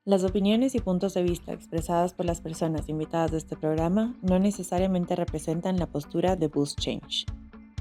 Las opiniones y puntos de vista expresadas por las personas invitadas de este programa no necesariamente representan la postura de Boost Change.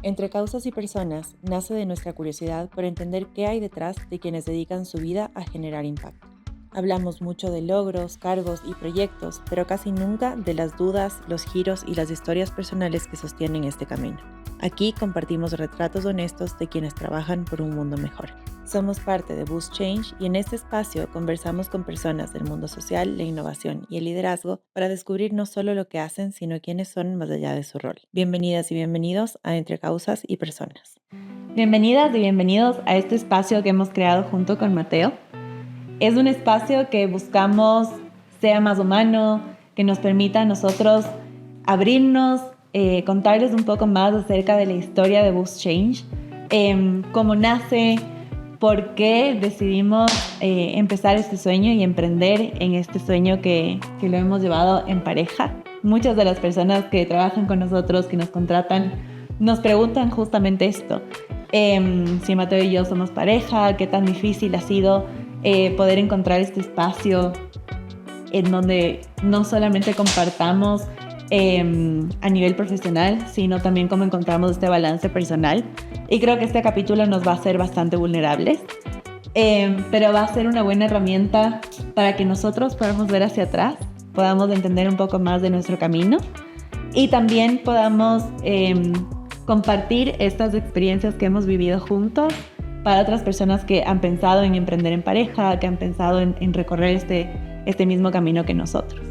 Entre Causas y Personas nace de nuestra curiosidad por entender qué hay detrás de quienes dedican su vida a generar impacto. Hablamos mucho de logros, cargos y proyectos, pero casi nunca de las dudas, los giros y las historias personales que sostienen este camino. Aquí compartimos retratos honestos de quienes trabajan por un mundo mejor. Somos parte de Boost Change y en este espacio conversamos con personas del mundo social, la innovación y el liderazgo para descubrir no solo lo que hacen, sino quiénes son más allá de su rol. Bienvenidas y bienvenidos a Entre Causas y Personas. Bienvenidas y bienvenidos a este espacio que hemos creado junto con Mateo. Es un espacio que buscamos sea más humano, que nos permita a nosotros abrirnos, contarles un poco más acerca de la historia de Boost Change, cómo nace, por qué decidimos empezar este sueño y emprender en este sueño que lo hemos llevado en pareja. Muchas de las personas que trabajan con nosotros, que nos contratan, nos preguntan justamente esto. Si Mateo y yo somos pareja, qué tan difícil ha sido poder encontrar este espacio en donde no solamente compartamos a nivel profesional, sino también cómo encontramos este balance personal. Y creo que este capítulo nos va a hacer bastante vulnerables, pero va a ser una buena herramienta para que nosotros podamos ver hacia atrás, podamos entender un poco más de nuestro camino y también podamos compartir estas experiencias que hemos vivido juntos para otras personas que han pensado en emprender en pareja, que han pensado en recorrer este mismo camino que nosotros.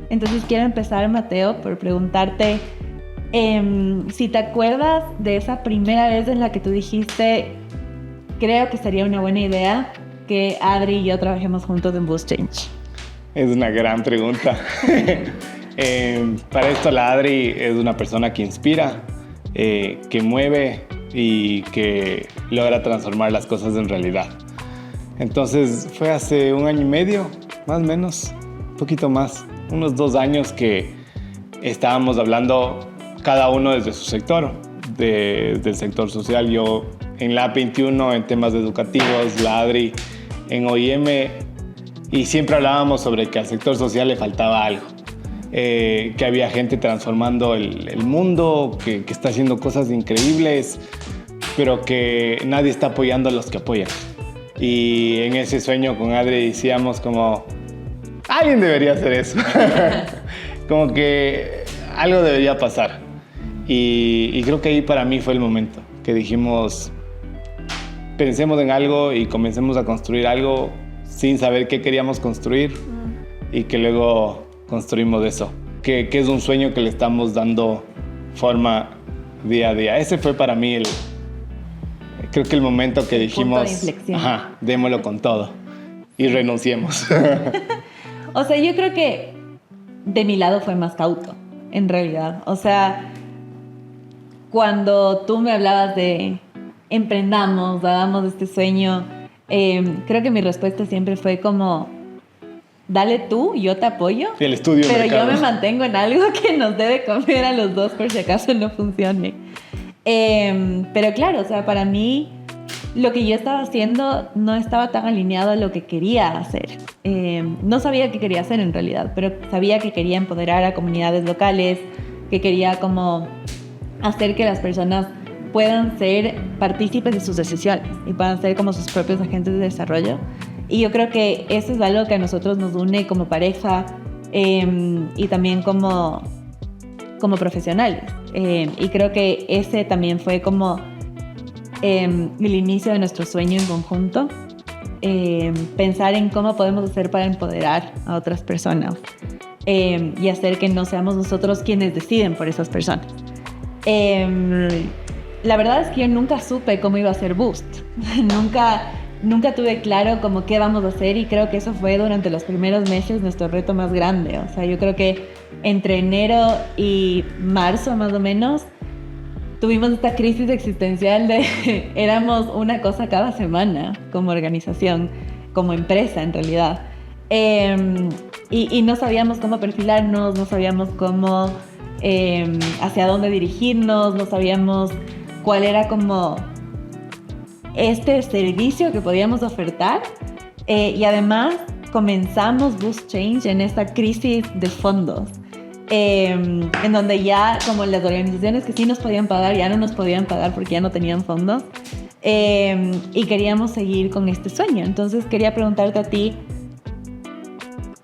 Entonces quiero empezar, Mateo, por preguntarte si te acuerdas de esa primera vez en la que tú dijiste, creo que sería una buena idea que Adri y yo trabajemos juntos en Boost Change. Es una gran pregunta. Para esto la Adri es una persona que inspira, que mueve y que logra transformar las cosas en realidad. Entonces fue hace 1 año y medio, más o menos, un poquito más, unos 2 años que estábamos hablando cada uno desde su sector, del sector social. Yo en la 21 en temas educativos, la Adri en OIM, y siempre hablábamos sobre que al sector social le faltaba algo. Que había gente transformando el mundo, que está haciendo cosas increíbles, pero que nadie está apoyando a los que apoyan. Y en ese sueño con Adri decíamos como, alguien debería hacer eso. Como que algo debería pasar. Y creo que ahí para mí fue el momento, que dijimos, pensemos en algo y comencemos a construir algo sin saber qué queríamos construir y que luego construimos eso, que es un sueño que le estamos dando forma día a día. Ese fue para mí creo que el momento que dijimos, punto de inflexión. Démoslo con todo y renunciemos. O sea, yo creo que de mi lado fue más cauto, en realidad. O sea, cuando tú me hablabas de emprendamos, hagamos este sueño, creo que mi respuesta siempre fue como, dale tú, yo te apoyo, El estudio pero mercado. yo me mantengo en algo que nos debe comer a los dos por si acaso no funcione. Pero claro, o sea, para mí lo que yo estaba haciendo no estaba tan alineado a lo que quería hacer. No sabía qué quería hacer en realidad, pero sabía que quería empoderar a comunidades locales, que quería como hacer que las personas puedan ser partícipes de sus decisiones y puedan ser como sus propios agentes de desarrollo. Y yo creo que eso es algo que a nosotros nos une como pareja y también como profesionales. Y creo que ese también fue como el inicio de nuestro sueño en conjunto. Pensar en cómo podemos hacer para empoderar a otras personas y hacer que no seamos nosotros quienes deciden por esas personas. La verdad es que yo nunca supe cómo iba a ser Boost. Nunca tuve claro como qué vamos a hacer y creo que eso fue durante los primeros meses nuestro reto más grande. O sea, yo creo que entre enero y marzo más o menos tuvimos esta crisis existencial de éramos una cosa cada semana como organización, como empresa en realidad. Y no sabíamos cómo perfilarnos, no sabíamos cómo hacia dónde dirigirnos, no sabíamos cuál era como este servicio que podíamos ofertar y además comenzamos Boost Change en esta crisis de fondos, en donde ya como las organizaciones que sí nos podían pagar ya no nos podían pagar porque ya no tenían fondos, y queríamos seguir con este sueño. Entonces quería preguntarte a ti,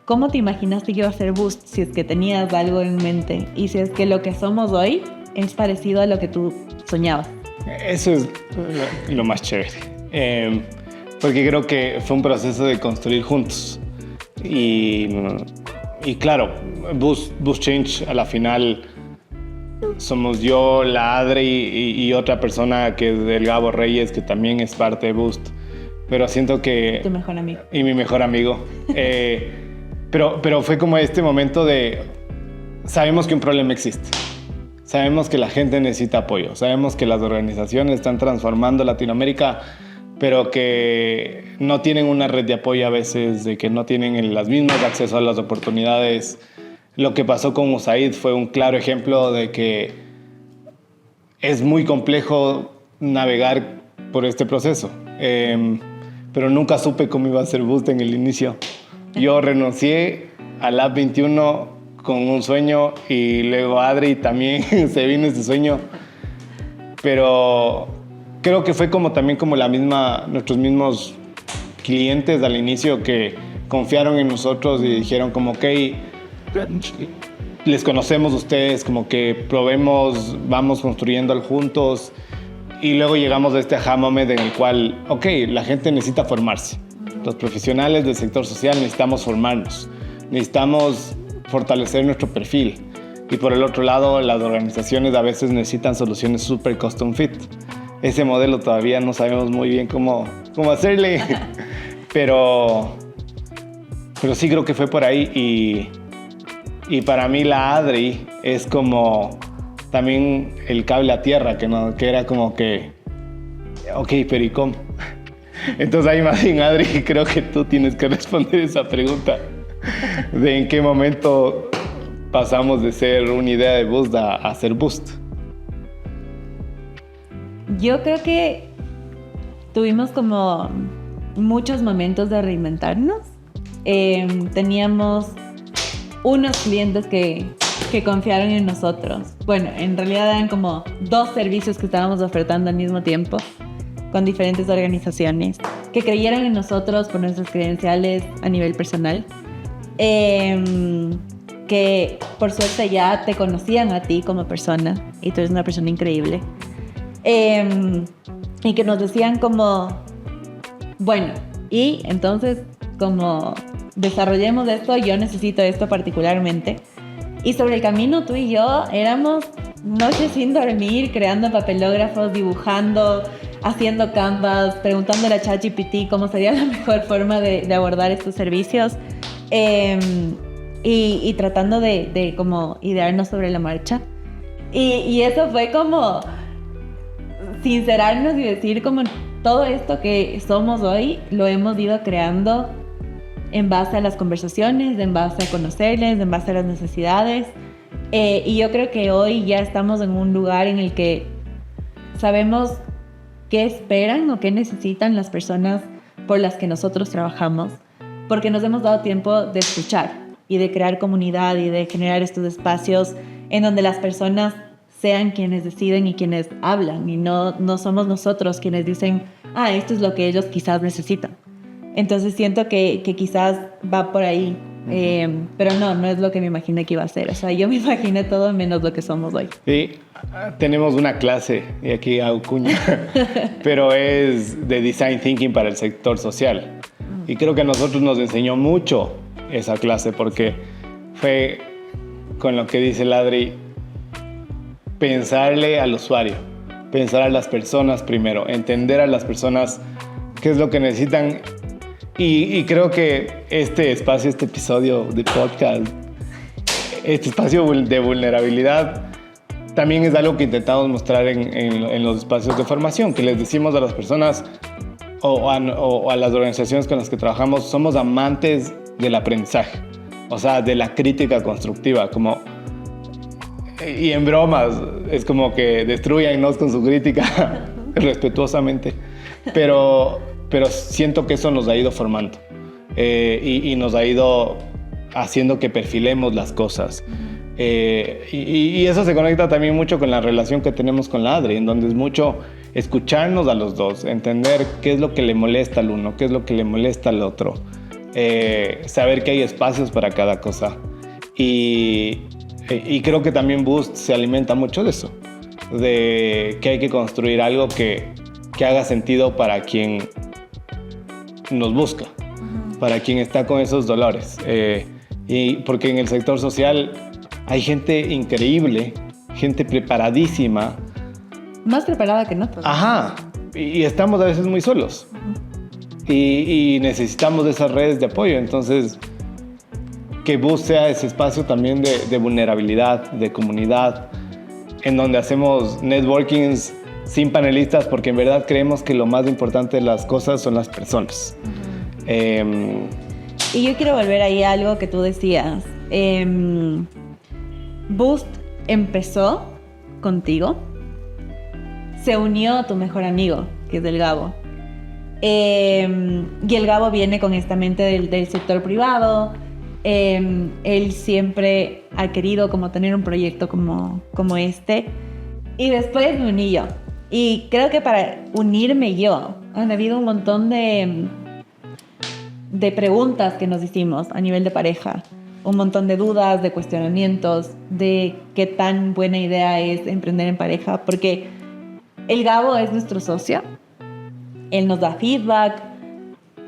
¿cómo te imaginaste que iba a ser Boost? Si es que tenías algo en mente y si es que lo que somos hoy es parecido a lo que tú soñabas. Eso es lo más chévere, porque creo que fue un proceso de construir juntos. Y claro, Boost Change a la final somos yo, la Adri y otra persona que es el Gabo Reyes, que también es parte de Boost. Pero siento que... Tu mejor amigo. Y mi mejor amigo. Pero fue como este momento de... Sabemos que un problema existe. Sabemos que la gente necesita apoyo. Sabemos que las organizaciones están transformando Latinoamérica, pero que no tienen una red de apoyo a veces, de que no tienen las mismas acceso a las oportunidades. Lo que pasó con USAID fue un claro ejemplo de que es muy complejo navegar por este proceso. Pero nunca supe cómo iba a ser Boost en el inicio. Yo renuncié a Lab 21 con un sueño y luego Adri también se vino ese sueño. Pero creo que fue también como nuestros mismos clientes al inicio que confiaron en nosotros y dijeron como, ok, les conocemos a ustedes, como que probemos, vamos construyendo juntos. Y luego llegamos a este aha moment en el cual, ok, la gente necesita formarse. Los profesionales del sector social necesitamos formarnos. Necesitamos fortalecer nuestro perfil. Y por el otro lado, las organizaciones a veces necesitan soluciones súper custom fit. Ese modelo todavía no sabemos muy bien cómo hacerle. Pero sí creo que fue por ahí. Y para mí la Adri es como también el cable a tierra, que era como que, ok, pero ¿y cómo? Entonces ahí más bien, Adri, creo que tú tienes que responder esa pregunta de en qué momento pasamos de ser una idea de Boost a ser Boost. Yo creo que tuvimos como muchos momentos de reinventarnos. Teníamos unos clientes que confiaron en nosotros. Bueno, en realidad eran como 2 servicios que estábamos ofertando al mismo tiempo con diferentes organizaciones que creyeron en nosotros por nuestras credenciales a nivel personal, que por suerte ya te conocían a ti como persona y tú eres una persona increíble, y que nos decían como, bueno, y entonces como desarrollemos esto, yo necesito esto particularmente. Y sobre el camino tú y yo éramos noches sin dormir, creando papelógrafos, dibujando, haciendo canvas, preguntándole a ChatGPT cómo sería la mejor forma de abordar estos servicios, y tratando de como idearnos sobre la marcha. Y eso fue como sincerarnos y decir como todo esto que somos hoy lo hemos ido creando en base a las conversaciones, en base a conocerles, en base a las necesidades. Y yo creo que hoy ya estamos en un lugar en el que sabemos qué esperan o qué necesitan las personas por las que nosotros trabajamos, porque nos hemos dado tiempo de escuchar y de crear comunidad y de generar estos espacios en donde las personas sean quienes deciden y quienes hablan, y no somos nosotros quienes dicen, esto es lo que ellos quizás necesitan. Entonces siento que quizás va por ahí, pero no es lo que me imaginé que iba a ser. O sea, yo me imaginé todo menos lo que somos hoy. Sí, tenemos una clase, y aquí hago cuña, pero es de Design Thinking para el sector social. Y creo que a nosotros nos enseñó mucho esa clase, porque fue con lo que dice Ladri, pensarle al usuario, pensar a las personas primero, entender a las personas qué es lo que necesitan. Y creo que este espacio, este episodio de podcast, este espacio de vulnerabilidad, también es algo que intentamos mostrar en los espacios de formación, que les decimos a las personas o a las organizaciones con las que trabajamos, somos amantes del aprendizaje, o sea, de la crítica constructiva, y en bromas, es como que destruyannos con su crítica respetuosamente, pero siento que eso nos ha ido formando. y nos ha ido haciendo que perfilemos las cosas. Y eso se conecta también mucho con la relación que tenemos con la Adri, en donde es mucho escucharnos a los dos, entender qué es lo que le molesta al uno, qué es lo que le molesta al otro, saber que hay espacios para cada cosa. Y creo que también Boost se alimenta mucho de eso, de que hay que construir algo que haga sentido para quien nos busca, para quien está con esos dolores. Y porque en el sector social hay gente increíble, gente preparadísima. Más preparada que nosotros. Ajá, y estamos a veces muy solos. Y necesitamos de esas redes de apoyo. Entonces, que Boost sea ese espacio también de vulnerabilidad, de comunidad, en donde hacemos networkings sin panelistas, porque en verdad creemos que lo más importante de las cosas son las personas. Y yo quiero volver ahí a algo que tú decías. Boost empezó contigo, se unió a tu mejor amigo, que es el Gabo. Y el Gabo viene con esta mente del sector privado. Él siempre ha querido como tener un proyecto como este. Y después me uní yo. Y creo que para unirme yo, han habido un montón de preguntas que nos hicimos a nivel de pareja. Un montón de dudas, de cuestionamientos, de qué tan buena idea es emprender en pareja. Porque el Gabo es nuestro socio. Él nos da feedback,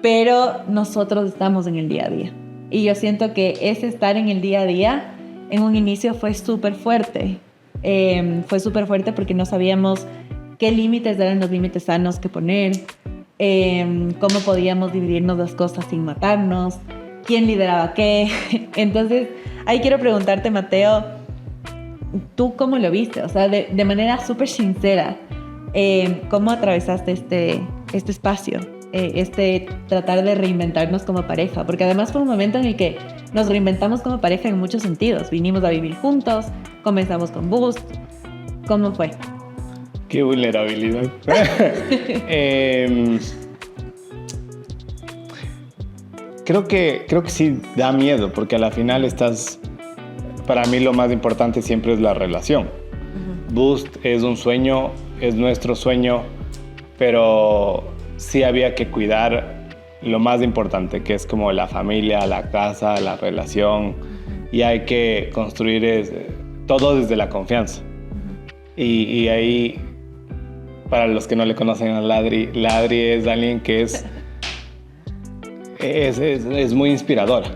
pero nosotros estamos en el día a día. Y yo siento que ese estar en el día a día, en un inicio fue súper fuerte. Fue súper fuerte porque no sabíamos qué límites eran los límites sanos que poner, cómo podíamos dividirnos las cosas sin matarnos, quién lideraba qué. Entonces, ahí quiero preguntarte, Mateo, ¿tú cómo lo viste? O sea, de manera súper sincera, ¿cómo atravesaste este espacio? Tratar de reinventarnos como pareja, porque además fue un momento en el que nos reinventamos como pareja en muchos sentidos. Vinimos a vivir juntos, comenzamos con Boost. ¿Cómo fue? Qué vulnerabilidad. Creo que sí da miedo, porque a la final para mí lo más importante siempre es la relación. Boost es un sueño, es nuestro sueño, pero sí había que cuidar lo más importante, que es como la familia, la casa, la relación, y hay que construir todo desde la confianza. Y ahí, para los que no le conocen a la Adri es alguien que es muy inspiradora,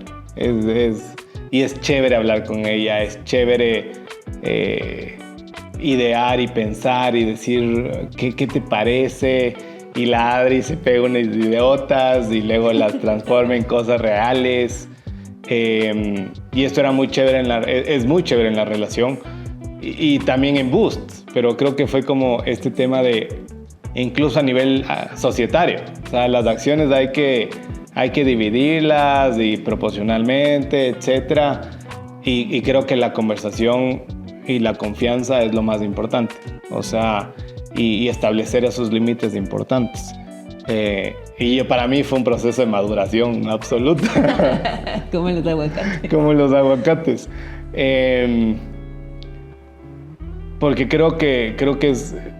y es chévere hablar con ella, es chévere idear y pensar y decir qué te parece. Y la Adri se pega unas idiotas y luego las transforma en cosas reales. Y esto era muy chévere es muy chévere en la relación y también en Boost. Pero creo que fue como este tema de, incluso a nivel societario. O sea, las acciones hay que dividirlas y proporcionalmente, etc. Y creo que la conversación y la confianza es lo más importante. O sea, y establecer esos límites importantes. Y para mí fue un proceso de maduración absoluta. Como los aguacates. Como los aguacates. Porque creo que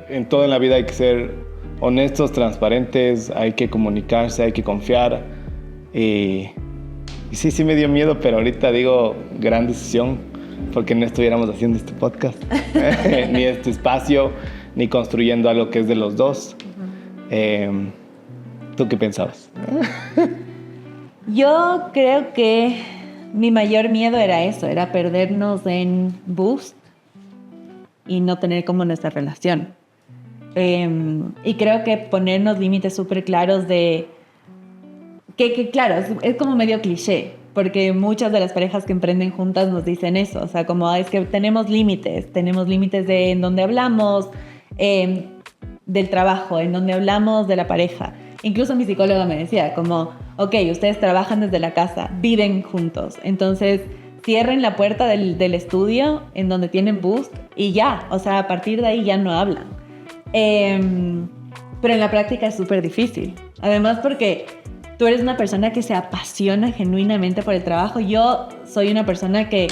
en todo en la vida hay que ser honestos, transparentes, hay que comunicarse, hay que confiar. Y sí me dio miedo, pero ahorita digo, gran decisión, porque no estuviéramos haciendo este podcast, ni este espacio, ni construyendo algo que es de los dos. ¿Tú qué pensabas? Yo creo que mi mayor miedo era eso, era perdernos en Boost y no tener como nuestra relación. Y creo que ponernos límites súper claros de... Que claro, es como medio cliché, porque muchas de las parejas que emprenden juntas nos dicen eso, o sea, como es que tenemos límites de en donde hablamos del trabajo, en donde hablamos de la pareja. Incluso mi psicóloga me decía como, ok, ustedes trabajan desde la casa, viven juntos, entonces cierren la puerta del estudio en donde tienen Boost y ya, o sea, a partir de ahí ya no hablan. Pero en la práctica es súper difícil, además porque tú eres una persona que se apasiona genuinamente por el trabajo. Yo soy una persona que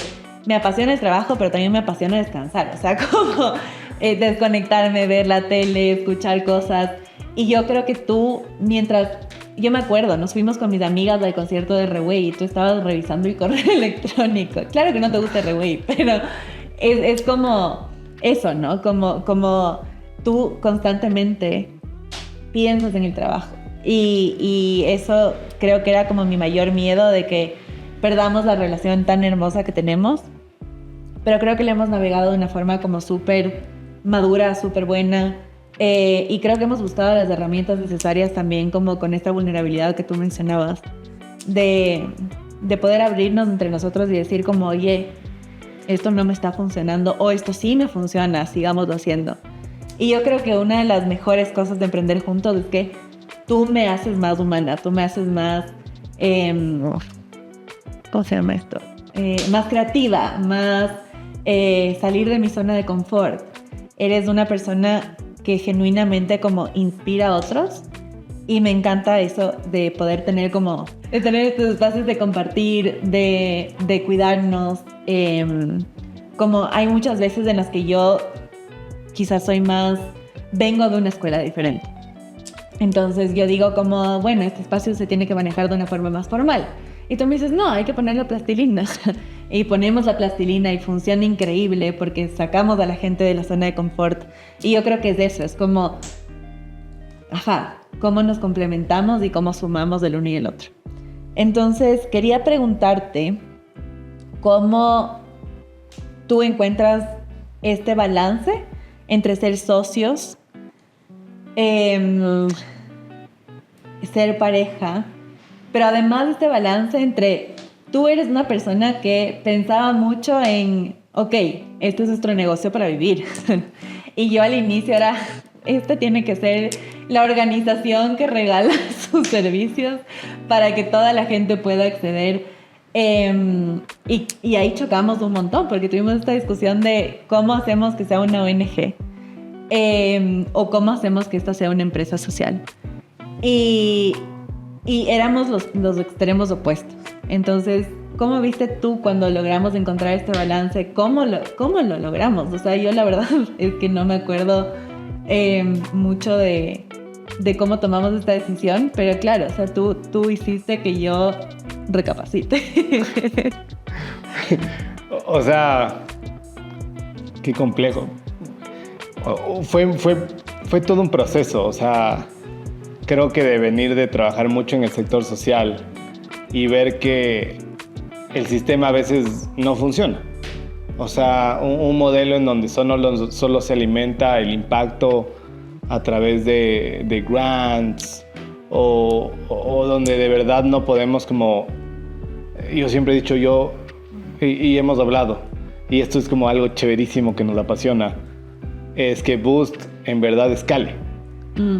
me apasiona el trabajo, pero también me apasiona descansar. O sea, como desconectarme, ver la tele, escuchar cosas. Y yo creo que tú, mientras... Yo me acuerdo, nos fuimos con mis amigas al concierto de Rewey y tú estabas revisando el correo electrónico. Claro que no te gusta Rewey, pero es como eso, ¿no? Como tú constantemente piensas en el trabajo. Y eso creo que era como mi mayor miedo, de que perdamos la relación tan hermosa que tenemos. Pero creo que la hemos navegado de una forma como súper madura, súper buena. Y creo que hemos buscado las herramientas necesarias también, como con esta vulnerabilidad que tú mencionabas, de poder abrirnos entre nosotros y decir como, oye, esto no me está funcionando, o esto sí me funciona, sigámoslo haciendo. Y yo creo que una de las mejores cosas de emprender juntos es que tú me haces más humana, tú me haces más, ¿cómo se llama esto? Más creativa, más salir de mi zona de confort. Eres una persona que genuinamente como inspira a otros, y me encanta eso de poder tener como, de tener estos espacios de compartir, de cuidarnos. Como hay muchas veces en las que yo quizás soy más, vengo de una escuela diferente. Entonces yo digo como, bueno, este espacio se tiene que manejar de una forma más formal. Y tú me dices, no, hay que poner la plastilina. Y ponemos la plastilina y funciona increíble porque sacamos a la gente de la zona de confort. Y yo creo que es eso, es como, cómo nos complementamos y cómo sumamos el uno y el otro. Entonces, quería preguntarte cómo tú encuentras este balance entre ser socios, ser pareja, pero además este balance entre... Tú eres una persona que pensaba mucho en, ok, este es nuestro negocio para vivir. Y yo al inicio era, este tiene que ser la organización que regala sus servicios para que toda la gente pueda acceder. Y ahí chocamos un montón, porque tuvimos esta discusión de cómo hacemos que sea una ONG, o cómo hacemos que esta sea una empresa social. Y éramos los extremos opuestos. Entonces, ¿cómo viste tú cuando logramos encontrar este balance? ¿Cómo lo logramos? O sea, yo la verdad es que no me acuerdo mucho de cómo tomamos esta decisión, pero claro, o sea, tú hiciste que yo recapacite. O sea, qué complejo. Fue todo un proceso, o sea, creo que de venir de trabajar mucho en el sector social y ver que el sistema a veces no funciona. O sea, un modelo en donde solo se alimenta el impacto a través de grants, o donde de verdad no podemos, como yo siempre he dicho, y hemos hablado, y esto es como algo chéverísimo que nos apasiona, es que Boost en verdad escale.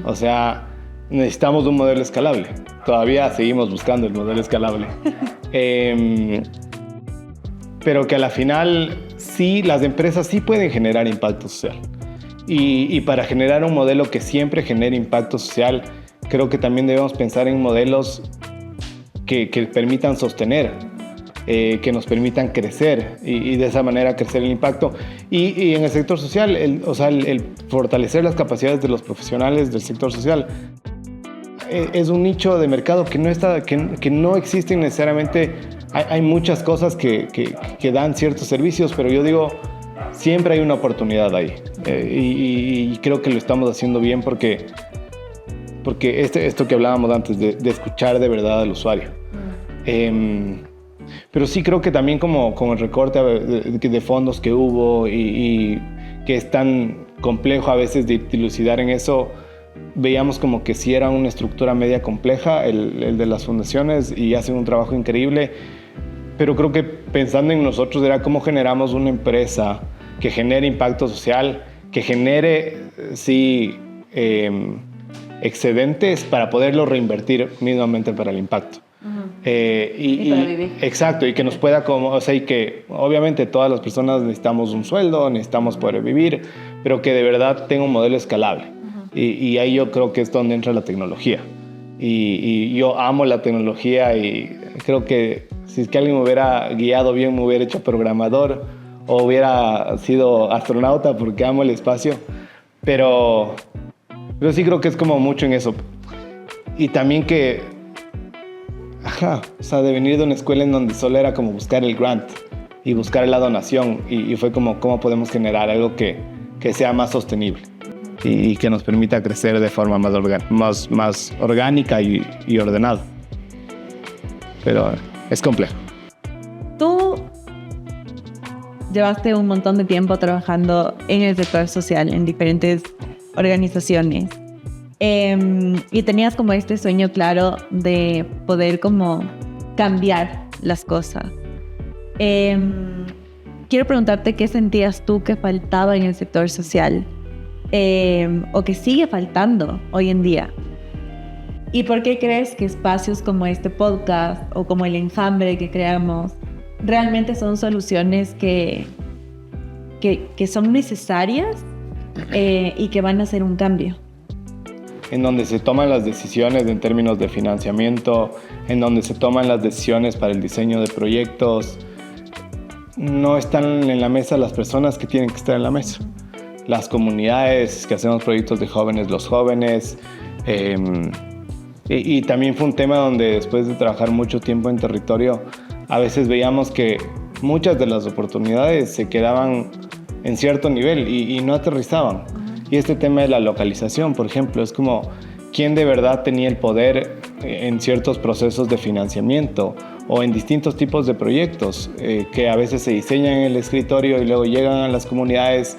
O sea, necesitamos un modelo escalable. Todavía seguimos buscando el modelo escalable. Pero que a la final sí, las empresas sí pueden generar impacto social. Y para generar un modelo que siempre genere impacto social, creo que también debemos pensar en modelos que permitan sostener, que nos permitan crecer y de esa manera crecer el impacto. Y en el sector social, el fortalecer las capacidades de los profesionales del sector social es un nicho de mercado que no existen necesariamente. Hay muchas cosas que dan ciertos servicios, pero yo digo, siempre hay una oportunidad ahí. Y creo que lo estamos haciendo bien porque esto que hablábamos antes, de escuchar de verdad al usuario. Pero sí creo que también como el recorte de fondos que hubo y que es tan complejo a veces de dilucidar en eso, veíamos como que sí era una estructura media compleja el de las fundaciones, y hacen un trabajo increíble, pero creo que pensando en nosotros era cómo generamos una empresa que genere impacto social, que genere excedentes para poderlo reinvertir mismamente para el impacto. Y para vivir. Exacto, y que nos pueda y que obviamente todas las personas necesitamos un sueldo, necesitamos poder vivir, pero que de verdad tenga un modelo escalable. Y ahí yo creo que es donde entra la tecnología. y yo amo la tecnología y creo que si es que alguien me hubiera guiado bien, me hubiera hecho programador o hubiera sido astronauta porque amo el espacio, pero sí creo que es como mucho en eso. Y también que, o sea, de venir de una escuela en donde solo era como buscar el grant y buscar la donación y fue como cómo podemos generar algo que sea más sostenible y que nos permita crecer de forma más orgánica y ordenada. Pero es complejo. Tú llevaste un montón de tiempo trabajando en el sector social, en diferentes organizaciones. Y tenías como este sueño claro de poder como cambiar las cosas. Quiero preguntarte qué sentías tú que faltaba en el sector social o que sigue faltando hoy en día. ¿Y por qué crees que espacios como este podcast o como el enjambre que creamos realmente son soluciones que son necesarias y que van a hacer un cambio? En donde se toman las decisiones en términos de financiamiento, en donde se toman las decisiones para el diseño de proyectos, no están en la mesa las personas que tienen que estar en la mesa. Las comunidades que hacemos proyectos de jóvenes, los jóvenes. Y también fue un tema donde después de trabajar mucho tiempo en territorio, a veces veíamos que muchas de las oportunidades se quedaban en cierto nivel y no aterrizaban. Y este tema de la localización, por ejemplo, es como quién de verdad tenía el poder en ciertos procesos de financiamiento o en distintos tipos de proyectos que a veces se diseñan en el escritorio y luego llegan a las comunidades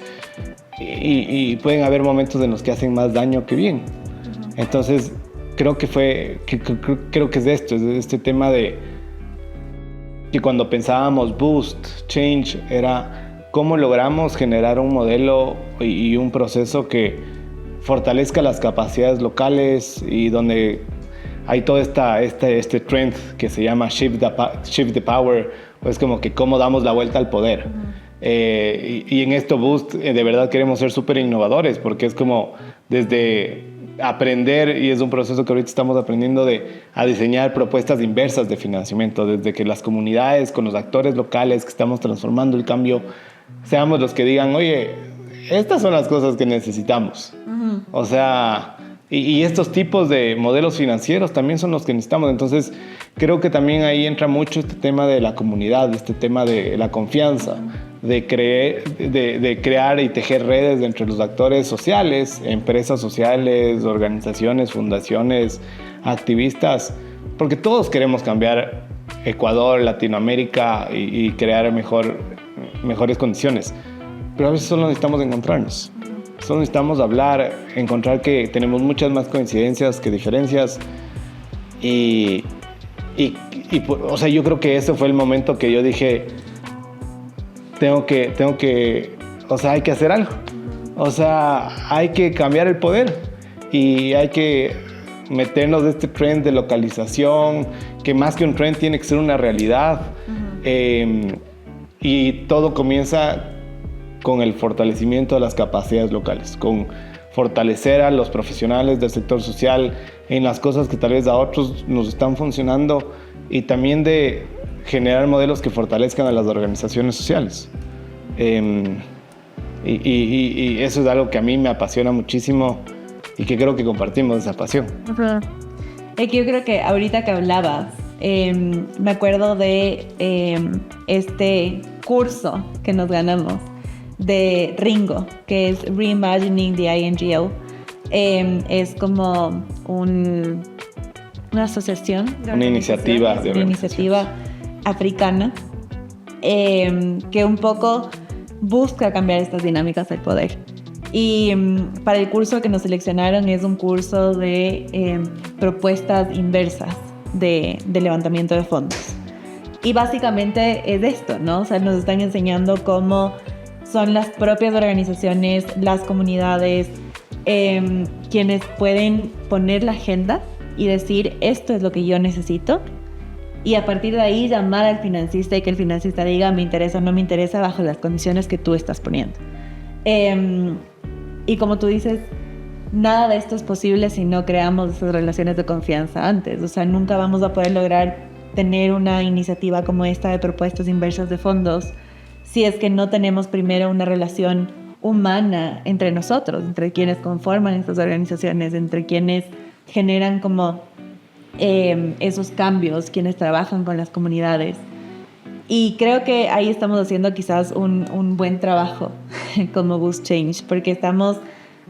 y pueden haber momentos en los que hacen más daño que bien. Entonces, creo que es de esto, es de este tema de que cuando pensábamos Boost, Change, era cómo logramos generar un modelo y un proceso que fortalezca las capacidades locales y donde hay todo este trend que se llama Shift the Power, pues como que cómo damos la vuelta al poder. Y en esto Boost de verdad queremos ser súper innovadores porque es como desde aprender, y es un proceso que ahorita estamos aprendiendo a diseñar propuestas inversas de financiamiento, desde que las comunidades con los actores locales que estamos transformando el cambio seamos los que digan, oye, estas son las cosas que necesitamos. O sea, y estos tipos de modelos financieros también son los que necesitamos. Entonces, creo que también ahí entra mucho este tema de la comunidad, este tema de la confianza, de crear y tejer redes entre los actores sociales, empresas sociales, organizaciones, fundaciones, activistas, porque todos queremos cambiar Ecuador, Latinoamérica y crear mejores condiciones. Pero a veces solo necesitamos encontrarnos. Solo necesitamos hablar, encontrar que tenemos muchas más coincidencias que diferencias. O sea, yo creo que ese fue el momento que yo dije, o sea, hay que hacer algo. O sea, hay que cambiar el poder y hay que meternos de este trend de localización, que más que un trend tiene que ser una realidad. Y todo comienza con el fortalecimiento de las capacidades locales, con fortalecer a los profesionales del sector social en las cosas que tal vez a otros nos están funcionando y también de generar modelos que fortalezcan a las organizaciones sociales. Y eso es algo que a mí me apasiona muchísimo y que creo que compartimos esa pasión. Es que yo creo que ahorita que hablabas, me acuerdo de este curso que nos ganamos de Ringo, que es Reimagining the INGO. Es como una asociación, una iniciativa africana que un poco busca cambiar estas dinámicas del poder. Y para el curso que nos seleccionaron es un curso de propuestas inversas de levantamiento de fondos. Y básicamente es esto, ¿no? O sea, nos están enseñando cómo son las propias organizaciones, las comunidades, quienes pueden poner la agenda y decir, esto es lo que yo necesito. Y a partir de ahí llamar al financista y que el financista diga, me interesa o no me interesa, bajo las condiciones que tú estás poniendo. Y como tú dices, nada de esto es posible si no creamos esas relaciones de confianza antes. O sea, nunca vamos a poder lograr tener una iniciativa como esta de propuestas inversas de fondos si es que no tenemos primero una relación humana entre nosotros, entre quienes conforman estas organizaciones, entre quienes generan como esos cambios, quienes trabajan con las comunidades. Y creo que ahí estamos haciendo quizás un buen trabajo como Boost Change, porque estamos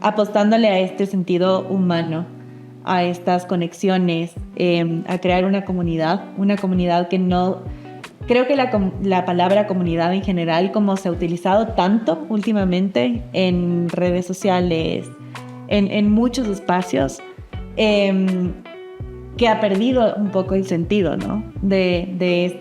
apostándole a este sentido humano, a estas conexiones, a crear una comunidad que no... Creo que la palabra comunidad en general, como se ha utilizado tanto últimamente en redes sociales, en muchos espacios, que ha perdido un poco el sentido, ¿no? de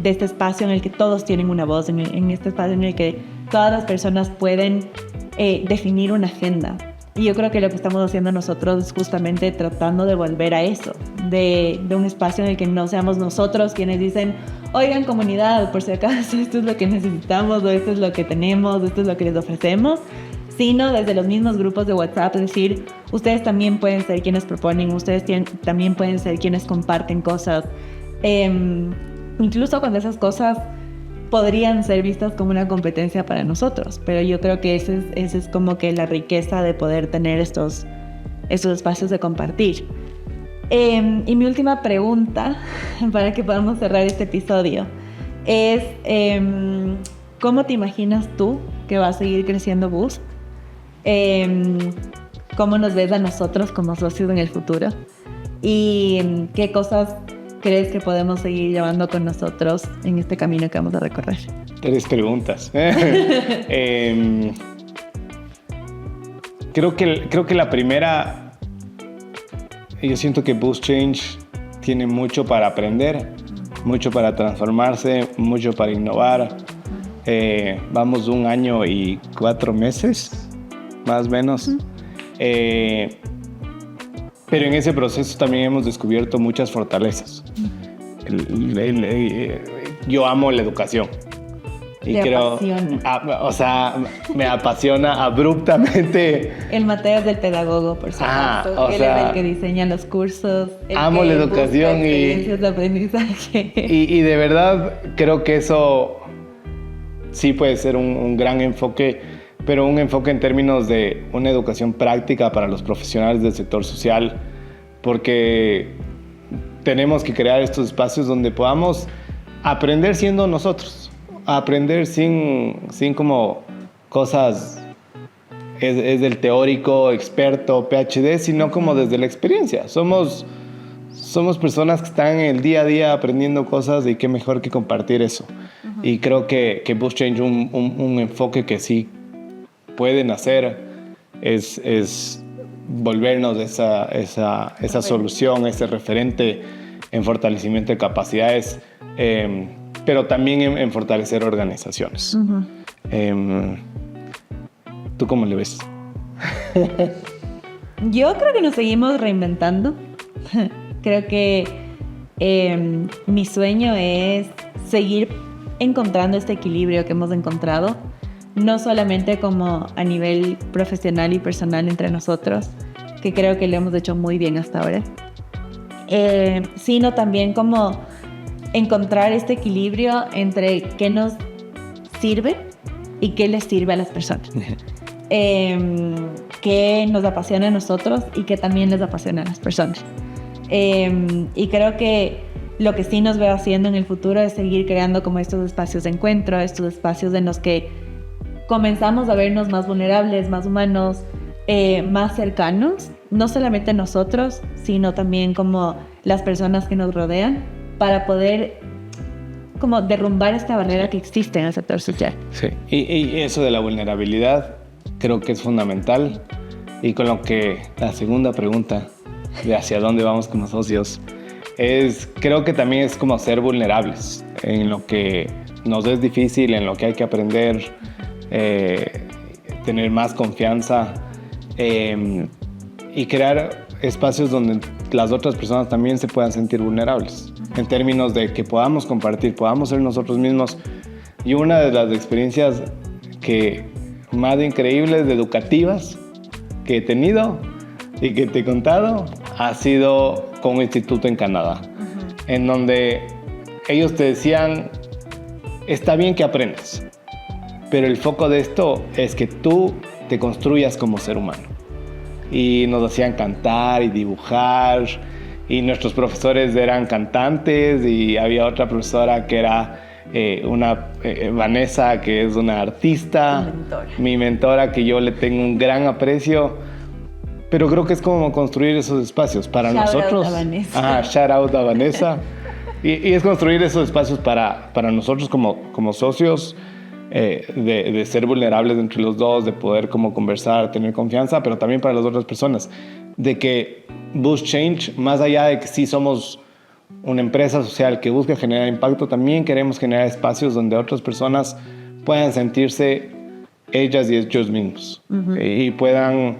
este espacio en el que todos tienen una voz, en este espacio en el que todas las personas pueden definir una agenda. Y yo creo que lo que estamos haciendo nosotros es justamente tratando de volver a eso, de un espacio en el que no seamos nosotros quienes dicen, oigan comunidad, por si acaso esto es lo que necesitamos, o esto es lo que tenemos, esto es lo que les ofrecemos, sino desde los mismos grupos de WhatsApp, es decir, ustedes también pueden ser quienes proponen, ustedes también pueden ser quienes comparten cosas, incluso cuando esas cosas podrían ser vistas como una competencia para nosotros, pero yo creo que esa es como que la riqueza de poder tener estos espacios de compartir. Y mi última pregunta, para que podamos cerrar este episodio, es ¿cómo te imaginas tú que va a seguir creciendo Boost? ¿Cómo nos ves a nosotros como socios en el futuro? ¿Y qué cosas crees que podemos seguir llevando con nosotros en este camino que vamos a recorrer? 3 preguntas. Creo que la primera, yo siento que Boost Change tiene mucho para aprender, mucho para transformarse, mucho para innovar. Vamos 1 año y 4 meses, más o menos. Pero en ese proceso también hemos descubierto muchas fortalezas. Yo amo la educación. Y me apasiona abruptamente. El Mateo es del pedagogo, por supuesto. Él es el que diseña los cursos. Amo la educación experiencias de aprendizaje. Y de verdad creo que eso sí puede ser un gran enfoque, pero un enfoque en términos de una educación práctica para los profesionales del sector social, porque tenemos que crear estos espacios donde podamos aprender siendo nosotros, aprender sin como cosas es del teórico, experto, PhD, sino como desde la experiencia. Somos personas que están en el día a día aprendiendo cosas y qué mejor que compartir eso. Y creo que Boost Change, un enfoque que sí pueden hacer es volvernos esa solución, ese referente en fortalecimiento de capacidades, pero también en fortalecer organizaciones. ¿Tú cómo le ves? Yo creo que nos seguimos reinventando. Creo que mi sueño es seguir encontrando este equilibrio que hemos encontrado, no solamente como a nivel profesional y personal entre nosotros, que creo que lo hemos hecho muy bien hasta ahora, sino también como encontrar este equilibrio entre qué nos sirve y qué les sirve a las personas. Qué nos apasiona a nosotros y qué también les apasiona a las personas. Y creo que lo que sí nos veo haciendo en el futuro es seguir creando como estos espacios de encuentro, estos espacios en los que comenzamos a vernos más vulnerables, más humanos, más cercanos, no solamente nosotros, sino también como las personas que nos rodean, para poder como derrumbar esta barrera que existe en el sector social. Sí, y eso de la vulnerabilidad creo que es fundamental, y con lo que la segunda pregunta de hacia dónde vamos como socios creo que también es como ser vulnerables en lo que nos es difícil, en lo que hay que aprender, tener más confianza, y crear espacios donde las otras personas también se puedan sentir vulnerables, en términos de que podamos compartir, podamos ser nosotros mismos. Y una de las experiencias que más increíbles, educativas, que he tenido y que te he contado ha sido con un instituto en Canadá, en donde ellos te decían, está bien que aprendas, pero el foco de esto es que tú te construyas como ser humano. Y nos hacían cantar y dibujar, y nuestros profesores eran cantantes, y había otra profesora que era Vanessa, que es una artista, mi mentora, que yo le tengo un gran aprecio, pero creo que es como construir esos espacios para nosotros. Shout out a Vanessa. Y es construir esos espacios para nosotros como socios, de ser vulnerables entre los dos, de poder como conversar, tener confianza, pero también para las otras personas, de que Boost Change, más allá de que sí somos una empresa social que busca generar impacto, también queremos generar espacios donde otras personas puedan sentirse ellas y ellos mismos, y puedan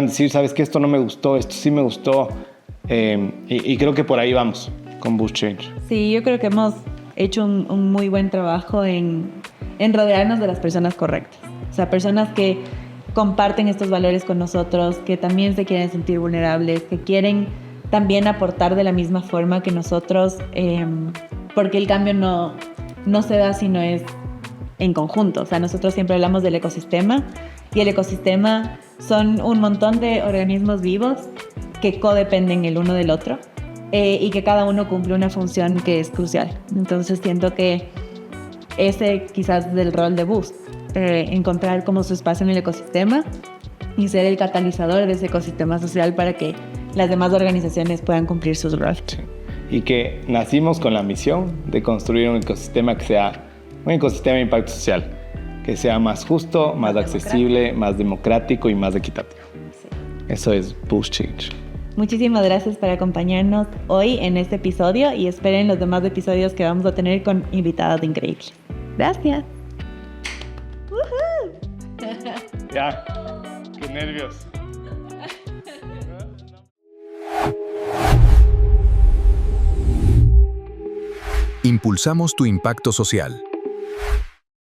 decir, sabes que esto no me gustó, esto sí me gustó, y creo que por ahí vamos con Boost Change. Sí, yo creo que hemos hecho un muy buen trabajo en rodearnos de las personas correctas. O sea, personas que comparten estos valores con nosotros, que también se quieren sentir vulnerables, que quieren también aportar de la misma forma que nosotros, porque el cambio no se da si no es en conjunto. O sea, nosotros siempre hablamos del ecosistema, y el ecosistema son un montón de organismos vivos que codependen el uno del otro, y que cada uno cumple una función que es crucial. Entonces siento que ese quizás es el rol de Boost, encontrar como su espacio en el ecosistema y ser el catalizador de ese ecosistema social para que las demás organizaciones puedan cumplir sus roles. Sí. Y que nacimos con la misión de construir un ecosistema que sea un ecosistema de impacto social, que sea más justo, más accesible, más democrático y más equitativo. Sí. Eso es Boost Change. Muchísimas gracias por acompañarnos hoy en este episodio, y esperen los demás episodios que vamos a tener con invitados increíbles. Gracias. Ya, qué nervios. Impulsamos tu impacto social.